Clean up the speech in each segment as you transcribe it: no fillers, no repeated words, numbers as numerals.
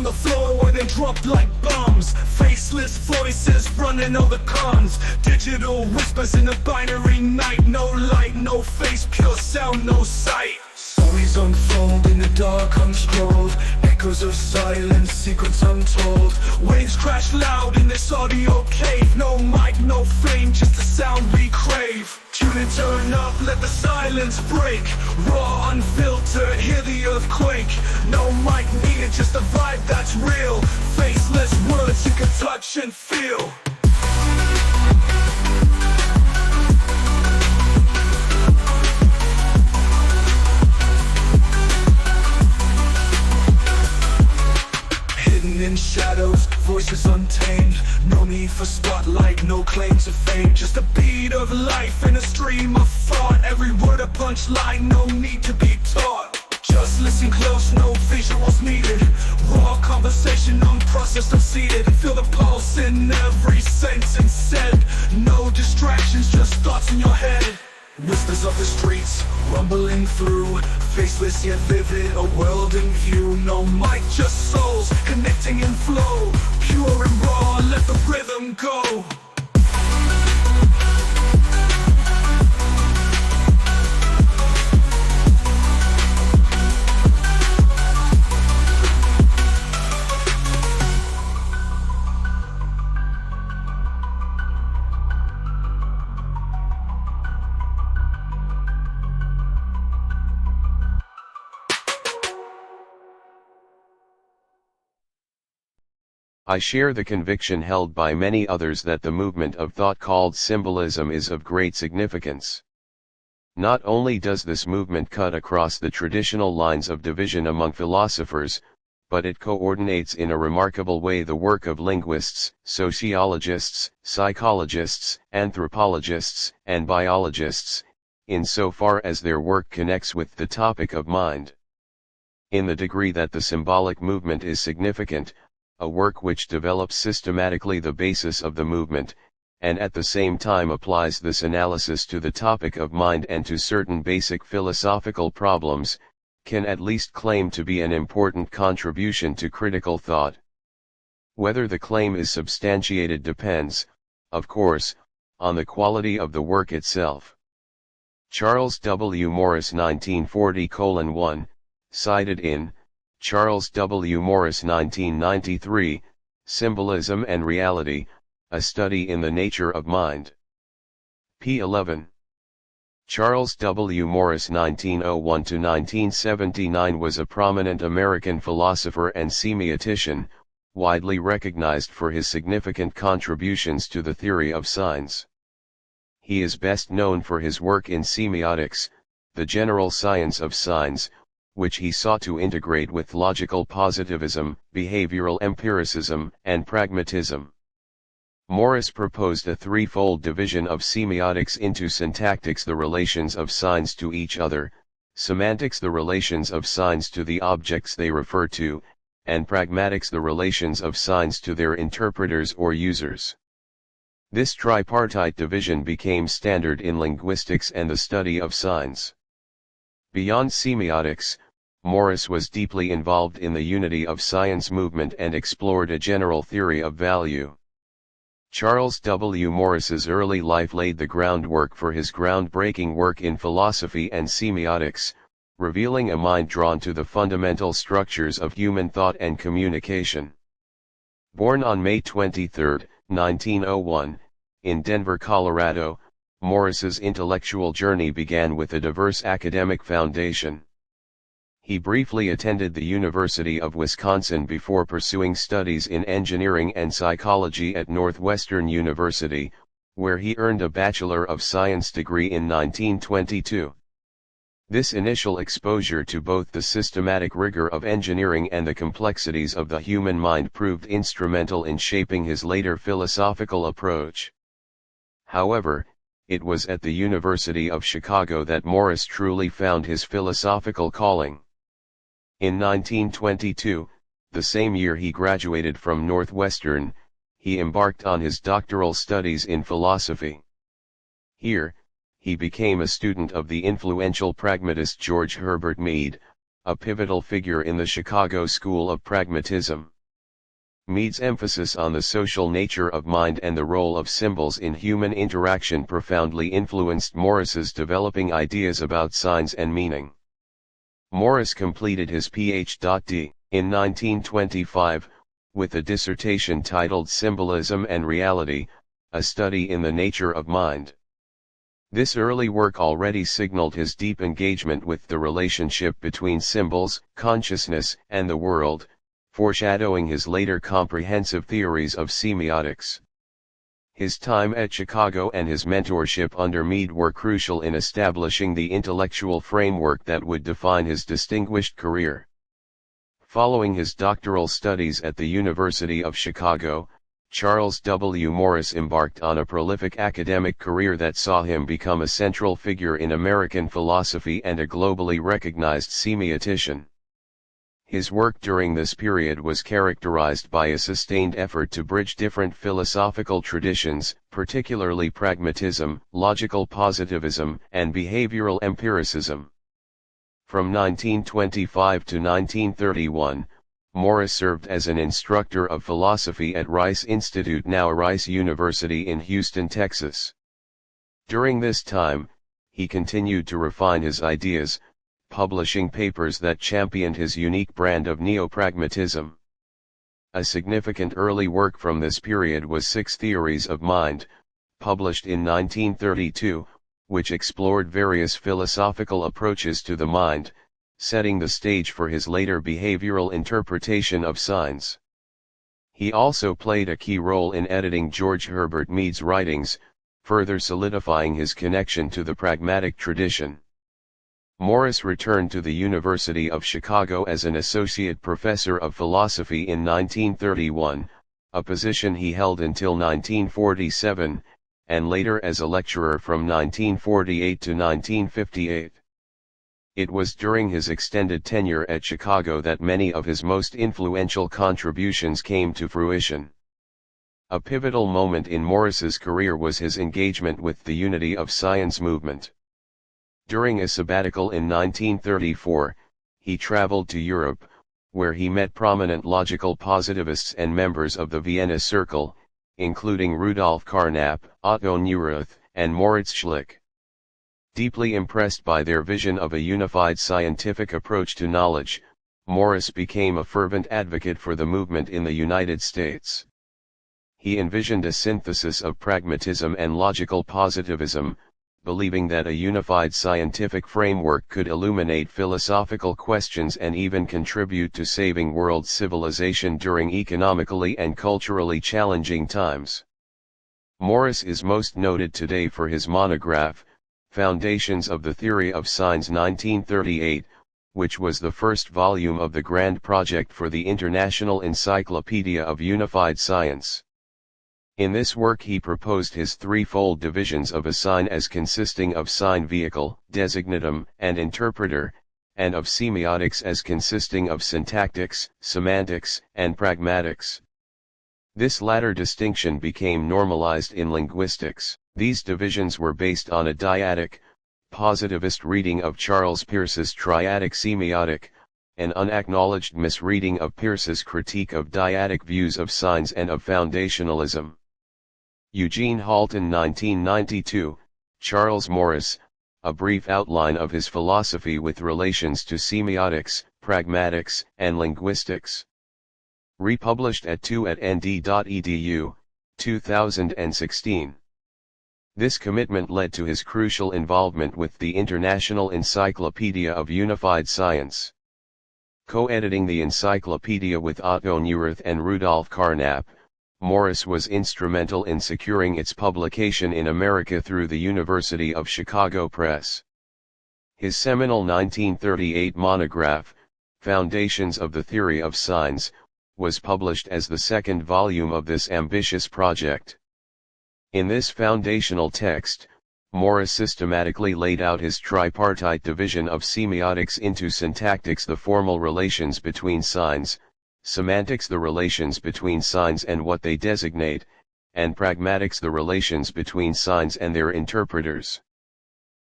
the floor where they drop like bombs. Faceless voices running all the cons. Digital whispers in a binary night. No light, no face, pure sound, no sight. Stories unfold in the dark, unscrolled. Echoes of silence, secrets untold. Waves crash loud in this audio cave. No mic, no fame, just the sound we crave. Tune and turn up, let the silence break. Raw, unfiltered, hear the earthquake. No mic needed, just a vibe that's real. Faceless words you can touch and feel. In shadows, voices untamed. No need for spotlight, no claim to fame. Just a beat of life in a stream of thought. Every word a punchline, no need to be taught. Just listen close, no visuals needed. Raw conversation, unprocessed, unseated. Feel the pulse in every sentence said. No distractions, just thoughts in your head. Whispers of the streets, rumbling through. Faceless yet vivid, a world in view. No mic, just souls, connecting in flow. Pure and raw, let the rhythm go. I share the conviction held by many others that the movement of thought called symbolism is of great significance. Not only does this movement cut across the traditional lines of division among philosophers, but it coordinates in a remarkable way the work of linguists, sociologists, psychologists, anthropologists, and biologists, insofar as their work connects with the topic of mind. In the degree that the symbolic movement is significant, a work which develops systematically the basis of the movement, and at the same time applies this analysis to the topic of mind and to certain basic philosophical problems, can at least claim to be an important contribution to critical thought. Whether the claim is substantiated depends, of course, on the quality of the work itself. Charles W. Morris 1940:1, cited in Charles W. Morris 1993, Symbolism and Reality, A Study in the Nature of Mind. p. 11. Charles W. Morris 1901–1979 was a prominent American philosopher and semiotician, widely recognized for his significant contributions to the theory of signs. He is best known for his work in semiotics, the general science of signs, which he sought to integrate with logical positivism, behavioral empiricism, and pragmatism. Morris proposed a threefold division of semiotics into syntactics, the relations of signs to each other, semantics, the relations of signs to the objects they refer to, and pragmatics, the relations of signs to their interpreters or users. This tripartite division became standard in linguistics and the study of signs. Beyond semiotics, Morris was deeply involved in the unity of science movement and explored a general theory of value. Charles W. Morris's early life laid the groundwork for his groundbreaking work in philosophy and semiotics, revealing a mind drawn to the fundamental structures of human thought and communication. Born on May 23, 1901, in Denver, Colorado, Morris's intellectual journey began with a diverse academic foundation. He briefly attended the University of Wisconsin before pursuing studies in engineering and psychology at Northwestern University, where he earned a Bachelor of Science degree in 1922. This initial exposure to both the systematic rigor of engineering and the complexities of the human mind proved instrumental in shaping his later philosophical approach. However, it was at the University of Chicago that Morris truly found his philosophical calling. In 1922, the same year he graduated from Northwestern, he embarked on his doctoral studies in philosophy. Here, he became a student of the influential pragmatist George Herbert Mead, a pivotal figure in the Chicago School of Pragmatism. Mead's emphasis on the social nature of mind and the role of symbols in human interaction profoundly influenced Morris's developing ideas about signs and meaning. Morris completed his Ph.D. in 1925, with a dissertation titled Symbolism and Reality, a study in the nature of mind. This early work already signaled his deep engagement with the relationship between symbols, consciousness, and the world, foreshadowing his later comprehensive theories of semiotics. His time at Chicago and his mentorship under Mead were crucial in establishing the intellectual framework that would define his distinguished career. Following his doctoral studies at the University of Chicago, Charles W. Morris embarked on a prolific academic career that saw him become a central figure in American philosophy and a globally recognized semiotician. His work during this period was characterized by a sustained effort to bridge different philosophical traditions, particularly pragmatism, logical positivism, and behavioral empiricism. From 1925 to 1931, Morris served as an instructor of philosophy at Rice Institute, now Rice University in Houston, Texas. During this time, he continued to refine his ideas, publishing papers that championed his unique brand of neopragmatism. A significant early work from this period was Six Theories of Mind, published in 1932, which explored various philosophical approaches to the mind, setting the stage for his later behavioral interpretation of signs. He also played a key role in editing George Herbert Mead's writings, further solidifying his connection to the pragmatic tradition. Morris returned to the University of Chicago as an associate professor of philosophy in 1931, a position he held until 1947, and later as a lecturer from 1948 to 1958. It was during his extended tenure at Chicago that many of his most influential contributions came to fruition. A pivotal moment in Morris's career was his engagement with the Unity of Science movement. During a sabbatical in 1934, he traveled to Europe, where he met prominent logical positivists and members of the Vienna Circle, including Rudolf Carnap, Otto Neurath, and Moritz Schlick. Deeply impressed by their vision of a unified scientific approach to knowledge, Morris became a fervent advocate for the movement in the United States. He envisioned a synthesis of pragmatism and logical positivism, believing that a unified scientific framework could illuminate philosophical questions and even contribute to saving world civilization during economically and culturally challenging times. Morris is most noted today for his monograph, Foundations of the Theory of Signs 1938, which was the first volume of the grand project for the International Encyclopedia of Unified Science. In this work he proposed his threefold divisions of a sign as consisting of sign vehicle, designatum, and interpreter, and of semiotics as consisting of syntactics, semantics, and pragmatics. This latter distinction became normalized in linguistics. These divisions were based on a dyadic, positivist reading of Charles Peirce's triadic semiotic, an unacknowledged misreading of Peirce's critique of dyadic views of signs and of foundationalism. Eugene Halton 1992, Charles Morris, A Brief Outline of His Philosophy with Relations to Semiotics, Pragmatics, and Linguistics. Republished at 2@nd.edu, 2016. This commitment led to his crucial involvement with the International Encyclopedia of Unified Science. Co-editing the encyclopedia with Otto Neurath and Rudolf Carnap, Morris was instrumental in securing its publication in America through the University of Chicago Press. His seminal 1938 monograph, Foundations of the Theory of Signs, was published as the second volume of this ambitious project. In this foundational text, Morris systematically laid out his tripartite division of semiotics into syntactics, the formal relations between signs, semantics, the relations between signs and what they designate, and pragmatics, the relations between signs and their interpreters.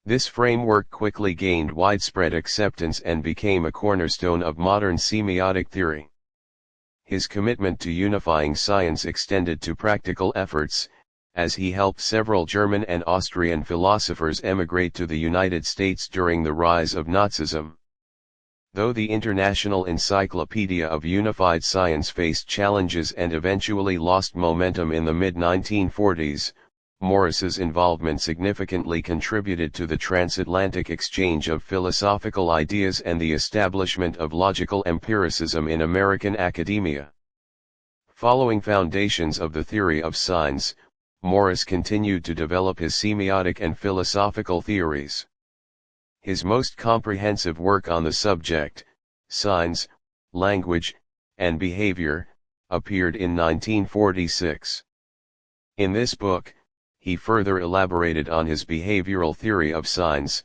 This framework quickly gained widespread acceptance and became a cornerstone of modern semiotic theory. His commitment to unifying science extended to practical efforts, as he helped several German and Austrian philosophers emigrate to the United States during the rise of Nazism. Though the International Encyclopedia of Unified Science faced challenges and eventually lost momentum in the mid-1940s, Morris's involvement significantly contributed to the transatlantic exchange of philosophical ideas and the establishment of logical empiricism in American academia. Following foundations of the theory of signs, Morris continued to develop his semiotic and philosophical theories. His most comprehensive work on the subject, Signs, Language, and Behavior, appeared in 1946. In this book, he further elaborated on his behavioral theory of signs,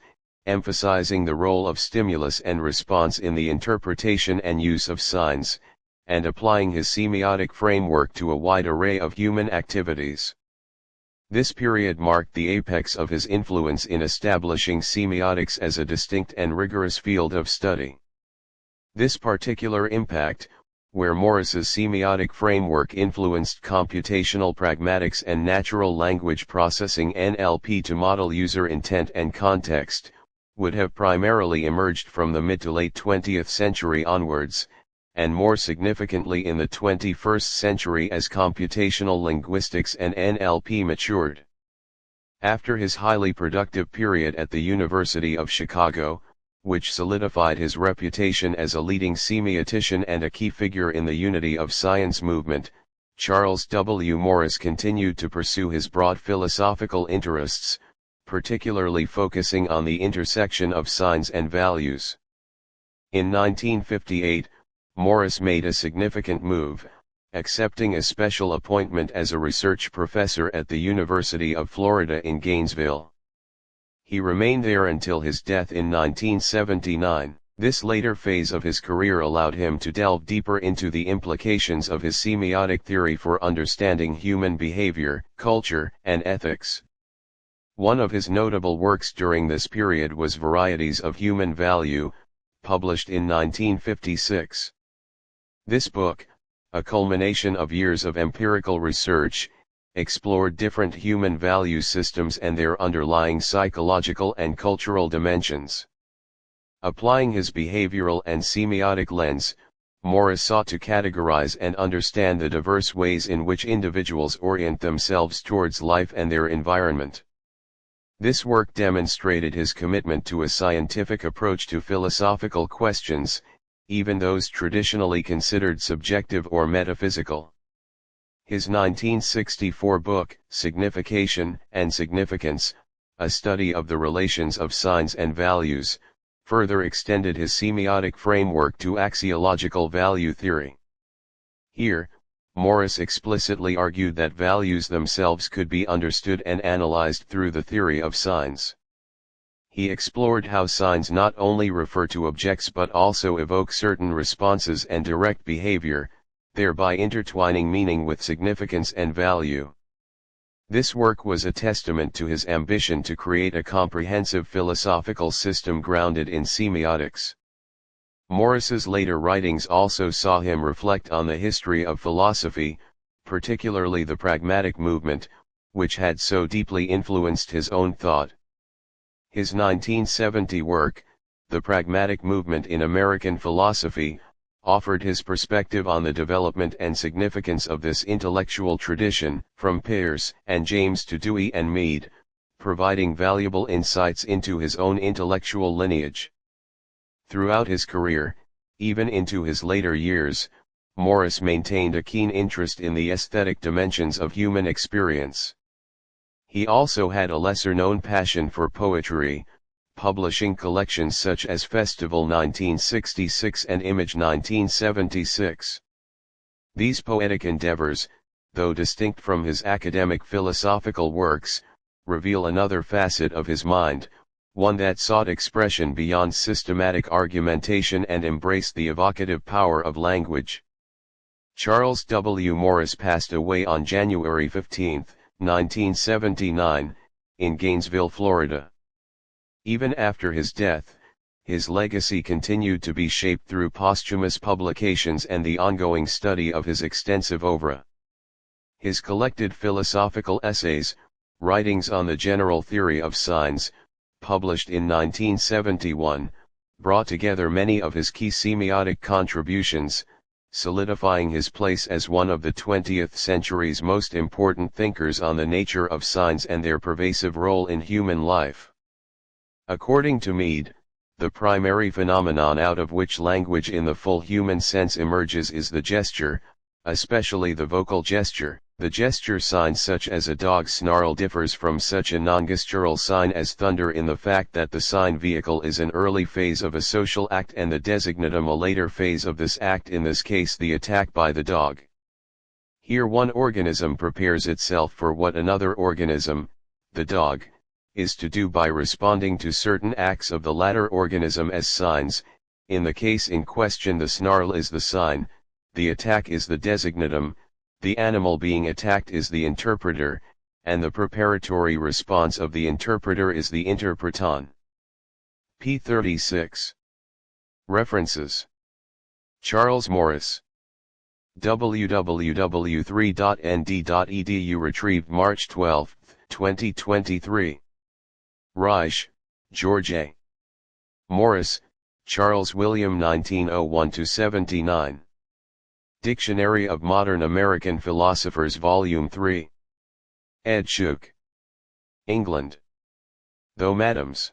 emphasizing the role of stimulus and response in the interpretation and use of signs, and applying his semiotic framework to a wide array of human activities. This period marked the apex of his influence in establishing semiotics as a distinct and rigorous field of study. This particular impact, where Morris's semiotic framework influenced computational pragmatics and natural language processing (NLP) to model user intent and context, would have primarily emerged from the mid to late 20th century onwards, and more significantly in the 21st century as computational linguistics and NLP matured. After his highly productive period at the University of Chicago, which solidified his reputation as a leading semiotician and a key figure in the unity of science movement, Charles W. Morris continued to pursue his broad philosophical interests, particularly focusing on the intersection of signs and values. In 1958, Morris made a significant move, accepting a special appointment as a research professor at the University of Florida in Gainesville. He remained there until his death in 1979. This later phase of his career allowed him to delve deeper into the implications of his semiotic theory for understanding human behavior, culture, and ethics. One of his notable works during this period was Varieties of Human Value, published in 1956. This book, a culmination of years of empirical research, explored different human value systems and their underlying psychological and cultural dimensions. Applying his behavioral and semiotic lens, Morris sought to categorize and understand the diverse ways in which individuals orient themselves towards life and their environment. This work demonstrated his commitment to a scientific approach to philosophical questions, even those traditionally considered subjective or metaphysical. His 1964 book, Signification and Significance, a study of the relations of signs and values, further extended his semiotic framework to axiological value theory. Here, Morris explicitly argued that values themselves could be understood and analyzed through the theory of signs. He explored how signs not only refer to objects but also evoke certain responses and direct behavior, thereby intertwining meaning with significance and value. This work was a testament to his ambition to create a comprehensive philosophical system grounded in semiotics. Morris's later writings also saw him reflect on the history of philosophy, particularly the pragmatic movement, which had so deeply influenced his own thought. His 1970 work, The Pragmatic Movement in American Philosophy, offered his perspective on the development and significance of this intellectual tradition, from Peirce and James to Dewey and Mead, providing valuable insights into his own intellectual lineage. Throughout his career, even into his later years, Morris maintained a keen interest in the aesthetic dimensions of human experience. He also had a lesser-known passion for poetry, publishing collections such as Festival 1966 and Image 1976. These poetic endeavors, though distinct from his academic philosophical works, reveal another facet of his mind, one that sought expression beyond systematic argumentation and embraced the evocative power of language. Charles W. Morris passed away on January 15, 1979, in Gainesville, Florida. Even after his death, his legacy continued to be shaped through posthumous publications and the ongoing study of his extensive oeuvre. His collected philosophical essays, Writings on the General Theory of Signs, published in 1971, brought together many of his key semiotic contributions, solidifying his place as one of the 20th century's most important thinkers on the nature of signs and their pervasive role in human life. According to Mead, the primary phenomenon out of which language in the full human sense emerges is the gesture, especially the vocal gesture. The gesture sign such as a dog's snarl differs from such a non-gestural sign as thunder in the fact that the sign vehicle is an early phase of a social act and the designatum a later phase of this act, in this case the attack by the dog. Here one organism prepares itself for what another organism, the dog, is to do by responding to certain acts of the latter organism as signs. In the case in question the snarl is the sign, the attack is the designatum, the animal being attacked is the interpreter, and the preparatory response of the interpreter is the interpreton. p. 36. References: Charles Morris. www.3.nd.edu. Retrieved March 12, 2023. Reich, George A. Morris, Charles William 1901-79. Dictionary of Modern American Philosophers Volume 3. Ed. Shook. England. Though Madams.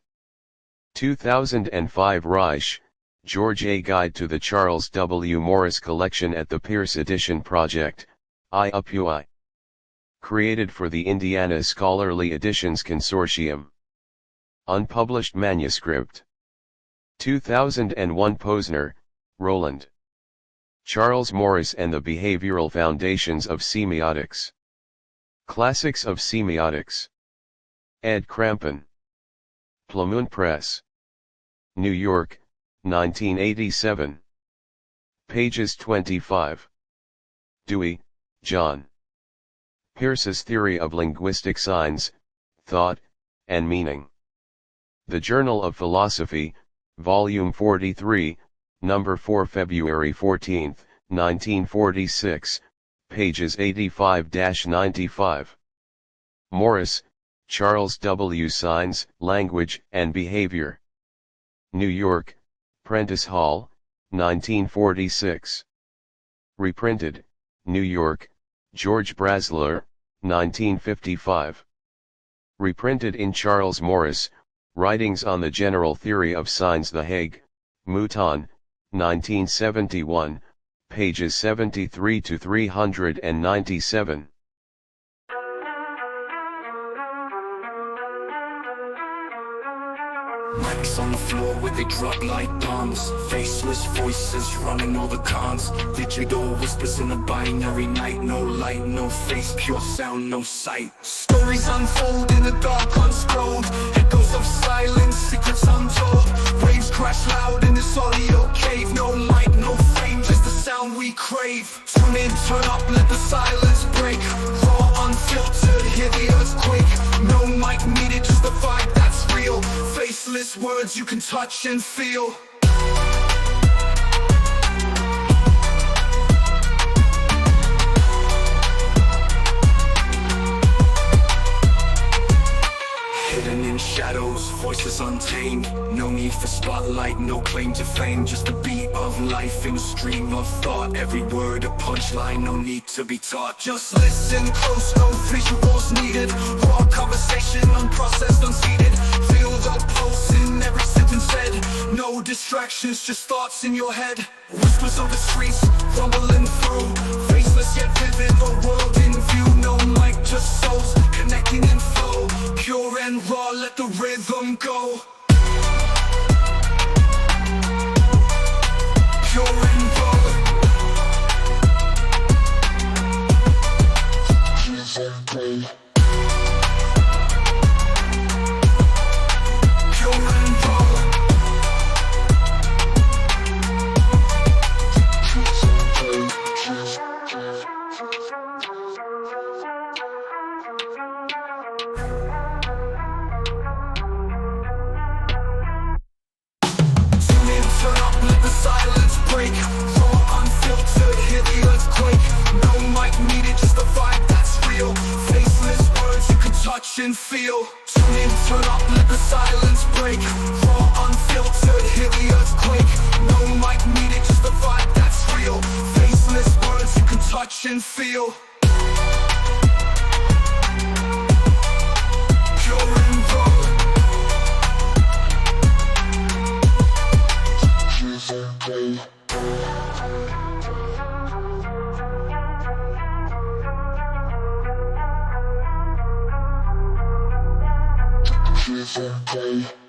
2005. Reich, George A. Guide to the Charles W. Morris Collection at the Pierce Edition Project, IUPUI. Created for the Indiana Scholarly Editions Consortium. Unpublished manuscript. 2001. Posner, Roland. Charles Morris and the Behavioral Foundations of Semiotics. Classics of Semiotics. Ed. Crampon. Plimoon Press. New York, 1987. Pages 25. Dewey, John. Peirce's Theory of Linguistic Signs, Thought, and Meaning. The Journal of Philosophy, Volume 43, Number 4, February 14, 1946, pages 85-95. Morris, Charles W. Signs, Language, and Behavior. New York, Prentice Hall, 1946. Reprinted, New York, George Brasler, 1955. Reprinted in Charles Morris, Writings on the General Theory of Signs, The Hague, Mouton, 1971, pages 73-397. Mics on the floor where they drop like bombs. Faceless voices running all the cons. Digital whispers in a binary night. No light, no face, pure sound, no sight. Stories unfold in the dark, unscrolled. Echoes of silence, secrets untold. Waves crash loud in this audio cave. No light, no flame, just the sound we crave. Tune in, turn up, let the silence break. Raw, unfiltered, hear the earthquake. No mic needed, just the vibe that's real. Faceless words you can touch and feel. Hidden in shadows, voices untamed. No need for spotlight, no claim to fame. Just a beat of life in a stream of thought. Every word a punchline, no need to be taught. Just listen close, no visuals needed. Raw conversation, unprocessed, unseated. Feel the pulse in every sentence said. No distractions, just thoughts in your head. Whispers of the streets, rumbling through. Faceless yet vivid, a world in view. No mic, just souls, connecting in flow. Pure and raw, let the rhythm go. Pure and raw. Pure and raw. touch and feel. Tune in, turn up, let the silence break. Raw, unfiltered, hear the earthquake. No mic needed, just a vibe that's real. Faceless words you can touch and feel. Pure and raw. Okay.